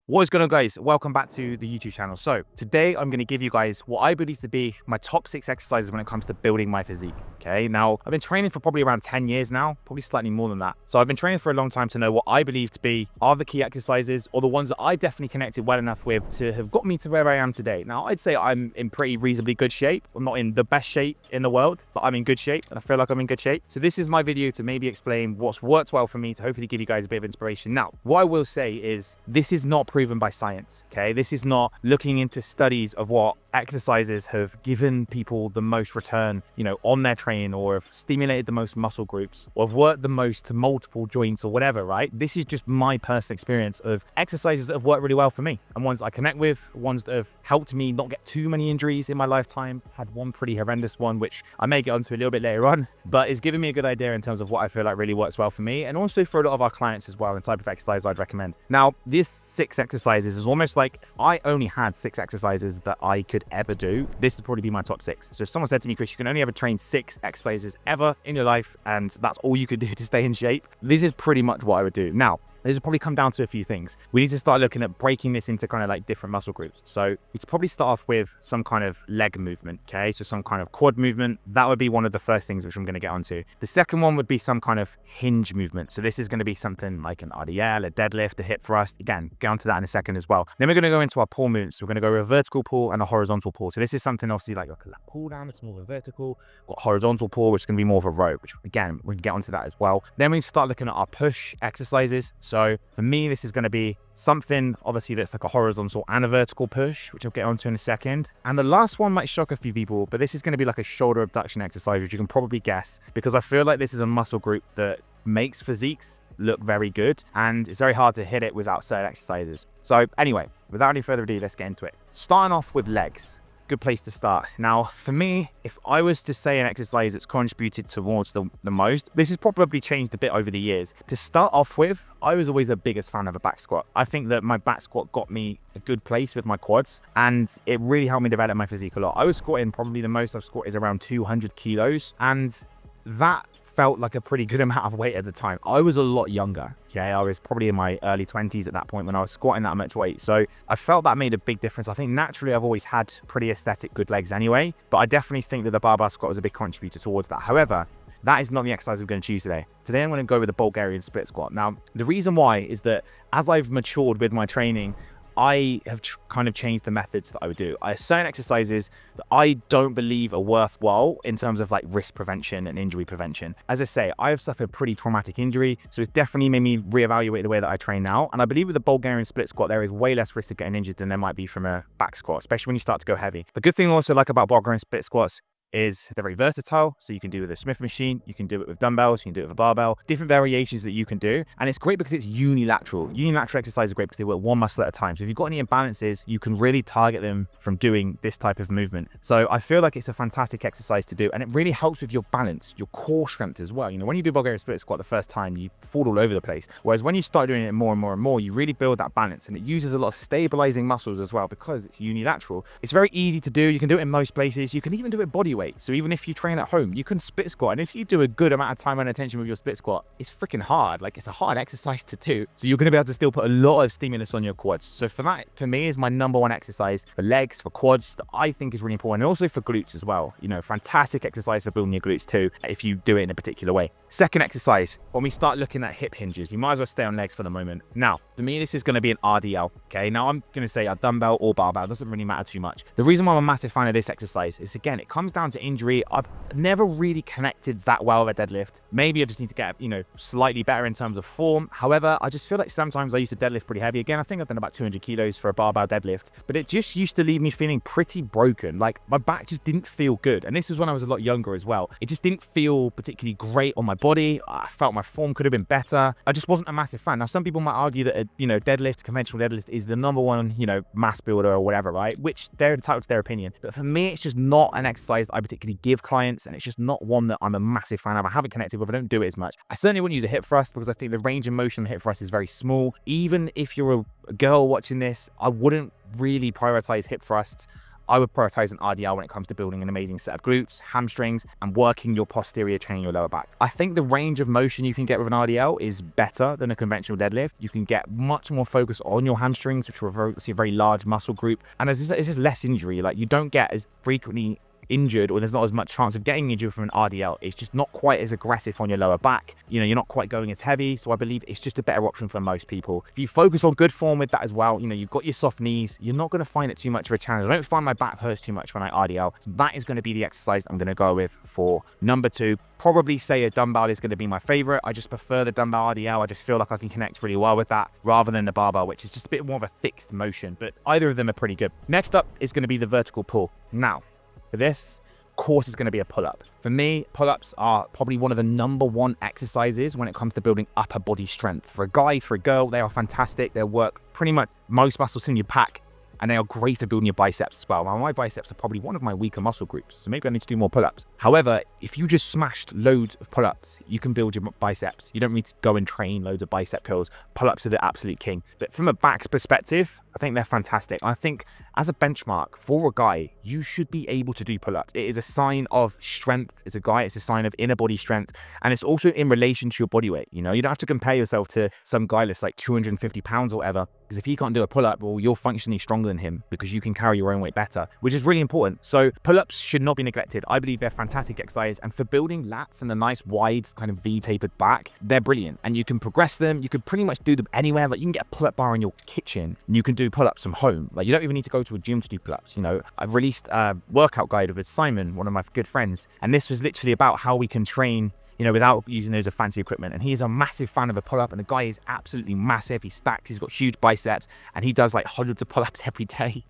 What is going on, guys? Welcome back to the YouTube channel. So today I'm going to give you guys what I believe to be my top 6 exercises when it comes to building my physique. Okay, now I've been training for probably around 10 years now, probably slightly more than that. So I've been training for a long time to know what I believe to be are the key exercises, or the ones that I definitely connected well enough with to have got me to where I am today. Now I'd say I'm in pretty reasonably good shape. I'm not in the best shape in the world, but I'm in good shape and I feel like I'm in good shape. So this is my video to maybe explain what's worked well for me, to hopefully give you guys a bit of inspiration. Now, what I will say is this is not proven by science. Okay, this is not looking into studies of what exercises have given people the most return, on their training, or have stimulated the most muscle groups, or have worked the most to multiple joints or whatever, right? This is just my personal experience of exercises that have worked really well for me and ones I connect with, ones that have helped me not get too many injuries in my lifetime. Had one pretty horrendous one, which I may get onto a little bit later on, but it's given me a good idea in terms of what I feel like really works well for me, and also for a lot of our clients as well, and type of exercise I'd recommend. Now, this 6 exercises is almost like if I only had 6 exercises that I could ever do, this would probably be my top 6. So if someone said to me, Chris, you can only ever train 6 exercises ever in your life, and that's all you could do to stay in shape, this is pretty much what I would do. Now, this will probably come down to a few things. We need to start looking at breaking this into kind of like different muscle groups. So we'd probably start off with some kind of leg movement, okay? So some kind of quad movement. That would be one of the first things which I'm going to get onto. The second one would be some kind of hinge movement. So this is going to be something like an RDL, a deadlift, a hip thrust. Again, get onto that in a second as well. Then we're going to go into our pull movements. We're going to go with a vertical pull and a horizontal pull. So this is something obviously like a pull down, it's more of a vertical. Got horizontal pull, which is going to be more of a row, which again, we can get onto that as well. Then we start looking at our push exercises. So for me, this is going to be something obviously that's like a horizontal and a vertical push, which I'll get onto in a second. And the last one might shock a few people, but this is going to be like a shoulder abduction exercise, which you can probably guess, because I feel like this is a muscle group that makes physiques look very good, and it's very hard to hit it without certain exercises. So anyway, without any further ado, let's get into it. Starting off with legs. Good place to start. Now, for me, if I was to say an exercise that's contributed towards the most, this has probably changed a bit over the years. To start off with, I was always the biggest fan of a back squat. I think that my back squat got me a good place with my quads, and it really helped me develop my physique a lot. I was squatting, probably the most I've squatted is around 200 kilos, and that felt like a pretty good amount of weight at the time. I was a lot younger, okay? I was probably in my early 20s at that point when I was squatting that much weight. So I felt that made a big difference. I think naturally I've always had pretty aesthetic good legs anyway, but I definitely think that the barbell squat was a big contributor towards that. However, that is not the exercise I'm going to choose today. Today I'm going to go with the Bulgarian split squat. Now, the reason why is that as I've matured with my training, I have kind of changed the methods that I would do. I have certain exercises that I don't believe are worthwhile in terms of like risk prevention and injury prevention. As I say, I have suffered pretty traumatic injury, so it's definitely made me reevaluate the way that I train now. And I believe with the Bulgarian split squat, there is way less risk of getting injured than there might be from a back squat, especially when you start to go heavy. The good thing also like about Bulgarian split squats is they're very versatile. So you can do it with a Smith machine, you can do it with dumbbells, you can do it with a barbell, different variations that you can do. And it's great because it's unilateral. Unilateral exercises are great because they work one muscle at a time. So if you've got any imbalances, you can really target them from doing this type of movement. So I feel like it's a fantastic exercise to do, and it really helps with your balance, your core strength as well. When you do Bulgarian split squat the first time, you fall all over the place. Whereas when you start doing it more and more and more, you really build that balance, and it uses a lot of stabilizing muscles as well because it's unilateral. It's very easy to do. You can do it in most places. You can even do it body weight. So even if you train at home, you can split squat. And if you do a good amount of time and attention with your split squat, it's freaking hard. Like, it's a hard exercise to do. So you're going to be able to still put a lot of stimulus on your quads. So for me, is my #1 exercise for legs, for quads, that I think is really important. And also for glutes as well. Fantastic exercise for building your glutes too, if you do it in a particular way. Second exercise, when we start looking at hip hinges, we might as well stay on legs for the moment. Now, for me, this is going to be an RDL. Okay, now I'm going to say a dumbbell or barbell. It doesn't really matter too much. The reason why I'm a massive fan of this exercise is, again, it comes down to injury. I've never really connected that well with a deadlift. Maybe I just need to get, slightly better in terms of form. However, I just feel like sometimes I used to deadlift pretty heavy. Again, I think I've done about 200 kilos for a barbell deadlift, but it just used to leave me feeling pretty broken. Like, my back just didn't feel good. And this was when I was a lot younger as well. It just didn't feel particularly great on my body. I felt my form could have been better. I just wasn't a massive fan. Now, some people might argue that deadlift, conventional deadlift, is the #1, mass builder or whatever, right? Which they're entitled to their opinion. But for me, it's just not an exercise that I particularly give clients, and it's just not one that I'm a massive fan of. I haven't connected with. I don't do it as much. I certainly wouldn't use a hip thrust because I think the range of motion on the hip thrust is very small. Even if you're a girl watching this, I wouldn't really prioritize hip thrusts. I would prioritize an RDL when it comes to building an amazing set of glutes, hamstrings, and working your posterior chain, your lower back. I think the range of motion you can get with an RDL is better than a conventional deadlift. You can get much more focus on your hamstrings, which are a very large muscle group, and it's just less injury. Like, you don't get as frequently injured, or there's not as much chance of getting injured from an RDL. It's just not quite as aggressive on your lower back. You know, you're not quite going as heavy. So I believe it's just a better option for most people. If you focus on good form with that as well, you know, you've got your soft knees, you're not going to find it too much of a challenge. I don't find my back hurts too much when I RDL. So that is going to be the exercise I'm going to go with for number 2. Probably say a dumbbell is going to be my favorite. I just prefer the dumbbell RDL. I just feel like I can connect really well with that rather than the barbell, which is just a bit more of a fixed motion, but either of them are pretty good. Next up is going to be the vertical pull. Now, for this, course, is going to be a pull-up. For me, pull-ups are probably one of the #1 exercises when it comes to building upper body strength. For a guy, for a girl, they are fantastic. They work pretty much most muscles in your back, and they are great for building your biceps as well. Now, my biceps are probably one of my weaker muscle groups, so maybe I need to do more pull-ups. However, if you just smashed loads of pull-ups, you can build your biceps. You don't need to go and train loads of bicep curls. Pull-ups are the absolute king. But from a back perspective, I think they're fantastic. I think as a benchmark for a guy, you should be able to do pull-ups. It is a sign of strength as a guy. It's a sign of inner body strength. And it's also in relation to your body weight. You know, you don't have to compare yourself to some guy that's like 250 pounds or whatever, because if he can't do a pull-up, well, you're functionally stronger than him because you can carry your own weight better, which is really important. So pull-ups should not be neglected. I believe they're fantastic exercise. And for building lats and a nice wide kind of V-tapered back, they're brilliant. And you can progress them. You can pretty much do them anywhere. Like, you can get a pull-up bar in your kitchen and you can do pull-ups from home. Like, you don't even need to go to a gym to do pull-ups. You know, I've released a workout guide with Simon, one of my good friends, and this was literally about how we can train, you know, without using those fancy equipment. And he's a massive fan of a pull-up, and the guy is absolutely massive. He stacks, he's got huge biceps, and he does like hundreds of pull-ups every day.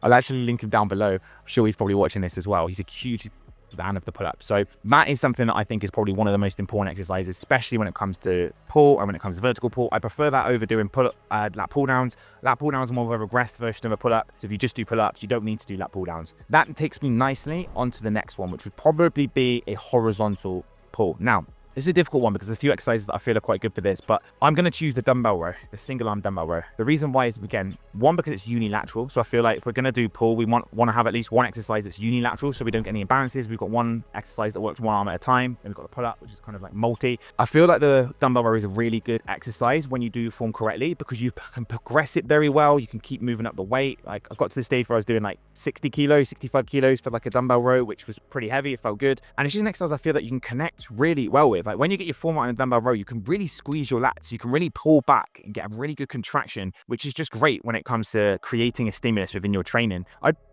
I'll actually link him down below. I'm sure he's probably watching this as well. He's a huge fan of the pull-up. So that is something that I think is probably one of the most important exercises, especially when it comes to pull and when it comes to vertical pull. I prefer that over doing lat pull downs. Lat pull downs are more of a regressed version of a pull-up. So if you just do pull-ups, you don't need to do lat pull downs. That takes me nicely onto the next one, which would probably be a horizontal pull. Now, this is a difficult one because there's a few exercises that I feel are quite good for this, but I'm going to choose the dumbbell row, the single arm dumbbell row. The reason why is, again, one, because it's unilateral. So I feel like if we're going to do pull, we want to have at least one exercise that's unilateral so we don't get any imbalances. We've got one exercise that works one arm at a time. Then we've got the pull up, which is kind of like multi. I feel like the dumbbell row is a really good exercise when you do form correctly because you can progress it very well. You can keep moving up the weight. Like, I got to the stage where I was doing like 60 kilos, 65 kilos for like a dumbbell row, which was pretty heavy. It felt good. And it's just an exercise I feel that you can connect really well with. Like, when you get your form out in a dumbbell row, you can really squeeze your lats. You can really pull back and get a really good contraction, which is just great when it comes to creating a stimulus within your training.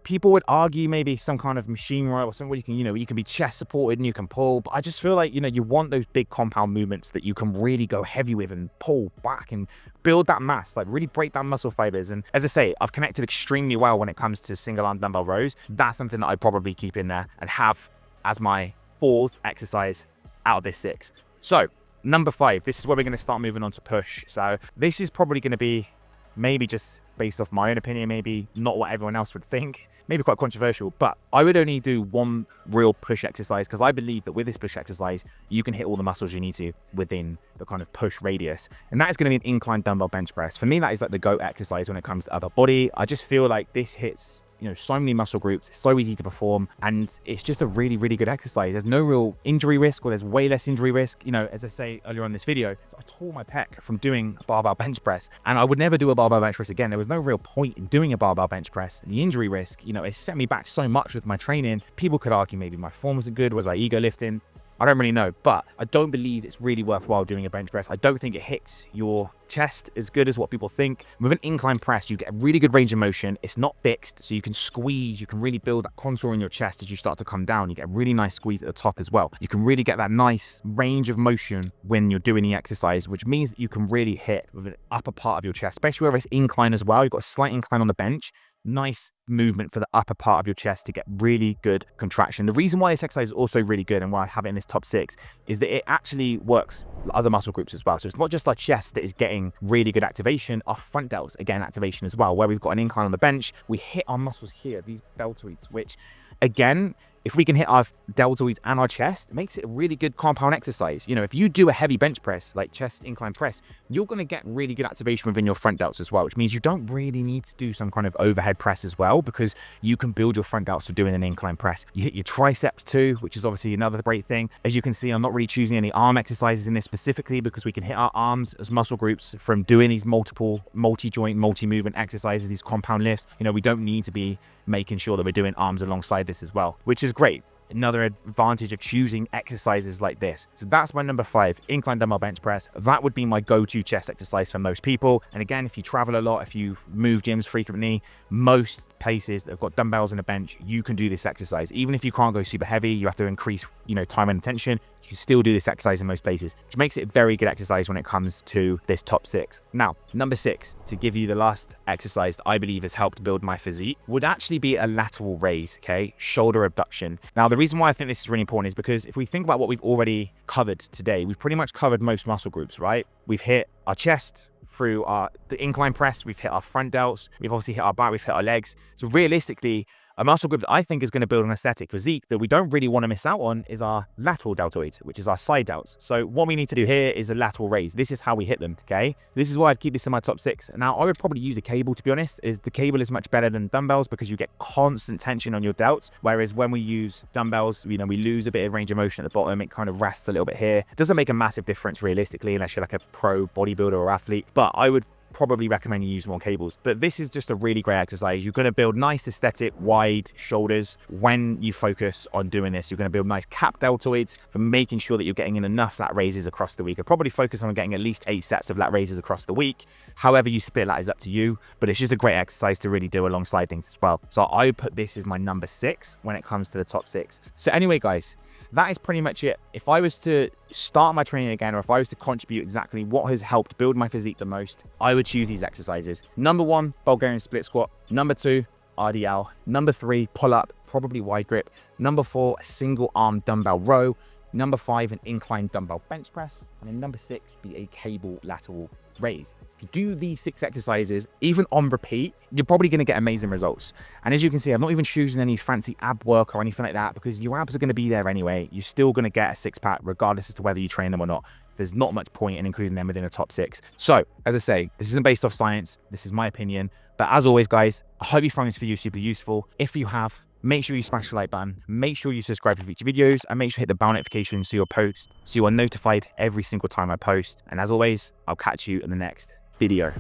People would argue maybe some kind of machine row or something where you can, you know, you can be chest supported and you can pull, but I just feel like, you know, you want those big compound movements that you can really go heavy with and pull back and build that mass, like really break down muscle fibers. And as I say, I've connected extremely well when it comes to single arm dumbbell rows. That's something that I'd probably keep in there and have as my 4th exercise out of this 6. So number 5, this is where we're going to start moving on to push. So this is probably going to be maybe just based off my own opinion, maybe not what everyone else would think, maybe quite controversial, but I would only do one real push exercise because I believe that with this push exercise, you can hit all the muscles you need to within the kind of push radius. And that is going to be an incline dumbbell bench press. For me, that is like the GOAT exercise when it comes to upper body. I just feel like this hits, you know, so many muscle groups. It's so easy to perform, and it's just a really, really good exercise. There's no real injury risk, or there's way less injury risk. You know, as I say earlier on this video, so I tore my pec from doing a barbell bench press, and I would never do a barbell bench press again. There was no real point in doing a barbell bench press. The injury risk, you know, it set me back so much with my training. People could argue maybe my form wasn't good. Was I ego lifting? I don't really know, but I don't believe it's really worthwhile doing a bench press. I don't think it hits your chest as good as what people think. With an incline press, you get a really good range of motion. It's not fixed, so you can squeeze. You can really build that contour in your chest as you start to come down. You get a really nice squeeze at the top as well. You can really get that nice range of motion when you're doing the exercise, which means that you can really hit with the upper part of your chest, especially where it's incline as well. You've got a slight incline on the bench. Nice movement for the upper part of your chest to get really good contraction. The reason why this exercise is also really good and why I have it in this top 6 is that it actually works other muscle groups as well. So it's not just our chest that is getting really good activation. Our front delts again activation as well, where we've got an incline on the bench. We hit our muscles here, these deltoids, which again, if we can hit our deltoids and our chest, it makes it a really good compound exercise. You know, if you do a heavy bench press, like chest incline press, you're going to get really good activation within your front delts as well, which means you don't really need to do some kind of overhead press as well, because you can build your front delts for doing an incline press. You hit your triceps too, which is obviously another great thing. As you can see, I'm not really choosing any arm exercises in this specifically because we can hit our arms as muscle groups from doing these multiple multi-joint, multi-movement exercises, these compound lifts. You know, we don't need to be making sure that we're doing arms alongside this as well, which is great. Another advantage of choosing exercises like this. So that's my number 5, incline dumbbell bench press. That would be my go-to chest exercise for most people. And again, if you travel a lot, if you move gyms frequently, most places that have got dumbbells and a bench, you can do this exercise. Even if you can't go super heavy, you have to increase, you know, time and attention, you can still do this exercise in most places, which makes it a very good exercise when it comes to this top 6. Now, number 6, to give you the last exercise that I believe has helped build my physique, would actually be a lateral raise, okay? Shoulder abduction. Now, the reason why I think this is really important is because if we think about what we've already covered today, we've pretty much covered most muscle groups, right? We've hit our chest through the incline press, we've hit our front delts, we've obviously hit our back, we've hit our legs. So realistically, a muscle group that I think is going to build an aesthetic physique that we don't really want to miss out on is our lateral deltoids, which is our side delts. So what we need to do here is a lateral raise. This is how we hit them, okay? So this is why I'd keep this in my top 6. Now, I would probably use a cable, to be honest. The cable is much better than dumbbells because you get constant tension on your delts, whereas when we use dumbbells, you know, we lose a bit of range of motion at the bottom. It kind of rests a little bit here. It doesn't make a massive difference realistically unless you're like a pro bodybuilder or athlete, but I would probably recommend you use more cables. But this is just a really great exercise. You're going to build nice aesthetic wide shoulders when you focus on doing this. You're going to build nice cap deltoids for making sure that you're getting in enough lat raises across the week. I'd probably focus on getting at least 8 sets of lat raises across the week. However you split that is up to you, but it's just a great exercise to really do alongside things as well. So I would put this as my number 6 when it comes to the top 6. So anyway, guys, that is pretty much it. If I was to start my training again, or if I was to contribute exactly what has helped build my physique the most, I would choose these exercises. Number 1, Bulgarian split squat. Number 2, RDL. Number 3, pull up, probably wide grip. Number 4, a single arm dumbbell row. Number 5, an incline dumbbell bench press. And then number 6 be a cable lateral raise. If you do these 6 exercises, even on repeat, you're probably going to get amazing results. And as you can see, I'm not even choosing any fancy ab work or anything like that because your abs are going to be there anyway. You're still going to get a 6-pack regardless as to whether you train them or not. There's not much point in including them within a top 6. So, as I say, this isn't based off science. This is my opinion. But as always, guys, I hope you find this video super useful. If you have, make sure you smash the like button, make sure you subscribe for future videos, and make sure you hit the bell notification so you are notified every single time I post. And as always, I'll catch you in the next video.